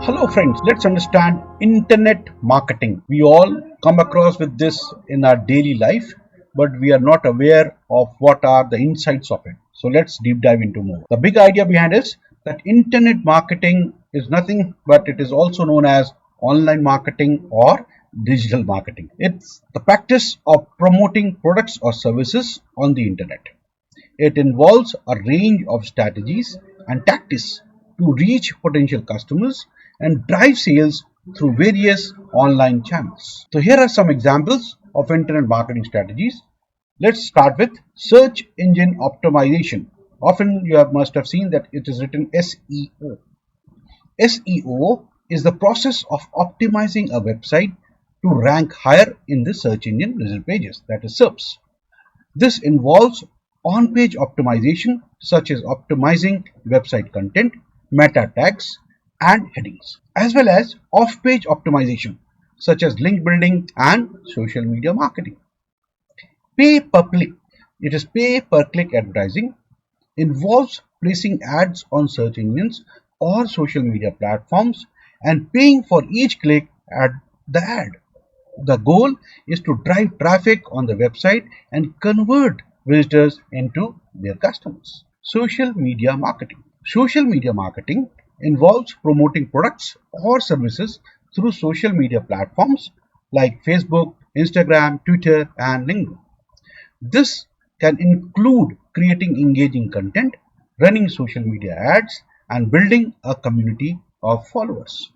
Hello friends, let's understand internet marketing. We all come across with this in our daily life, but we are not aware of what are the insights of it. So let's deep dive into more. The big idea behind is that internet marketing is nothing but it is also known as online marketing or digital marketing. It's the practice of promoting products or services on the internet. It involves a range of strategies and tactics to reach potential customers and drive sales through various online channels. So, here are some examples of internet marketing strategies. Let's start with search engine optimization. Often you must have seen that it is written SEO. SEO is the process of optimizing a website to rank higher in the search engine result pages, that is SERPs. This involves on-page optimization such as optimizing website content, meta tags, and headings, as well as off-page optimization such as link building and social media marketing. Pay per click, it is pay per click advertising, involves placing ads on search engines or social media platforms and paying for each click at the ad. The goal is to drive traffic on the website and convert visitors into their customers. Social media marketing. Social media marketing involves promoting products or services through social media platforms like Facebook, Instagram, Twitter, and LinkedIn. This can include creating engaging content, running social media ads, and building a community of followers.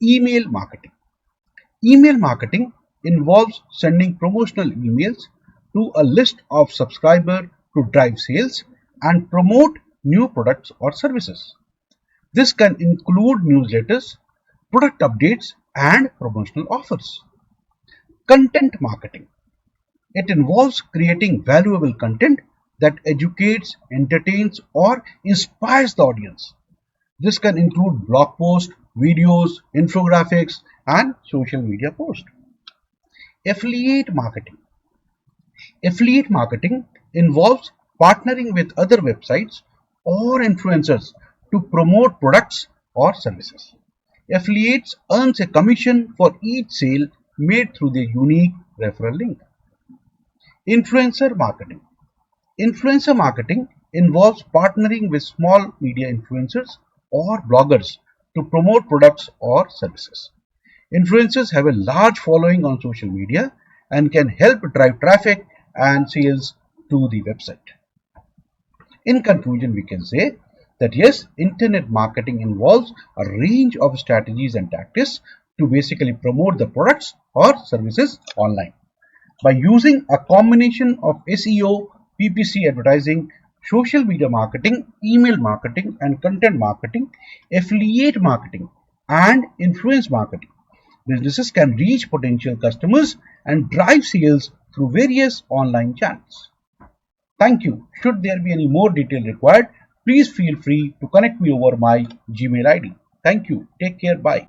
Email marketing. Email marketing involves sending promotional emails to a list of subscribers to drive sales and promote new products or services. This can include newsletters, product updates, and promotional offers. Content marketing. It involves creating valuable content that educates, entertains, or inspires the audience. This can include blog posts, videos, infographics, and social media posts. Affiliate marketing. Affiliate marketing involves partnering with other websites or influencers to promote products or services. Affiliates earns a commission for each sale made through their unique referral link. Influencer marketing. Influencer marketing involves partnering with small media influencers or bloggers to promote products or services. Influencers have a large following on social media and can help drive traffic and sales to the website. In conclusion, we can say that yes, internet marketing involves a range of strategies and tactics to basically promote the products or services online. By using a combination of SEO, PPC advertising, social media marketing, email marketing, and content marketing, affiliate marketing, and influence marketing, businesses can reach potential customers and drive sales through various online channels. Thank you. Should there be any more detail required, please feel free to connect me over my Gmail ID. Thank you. Take care. Bye.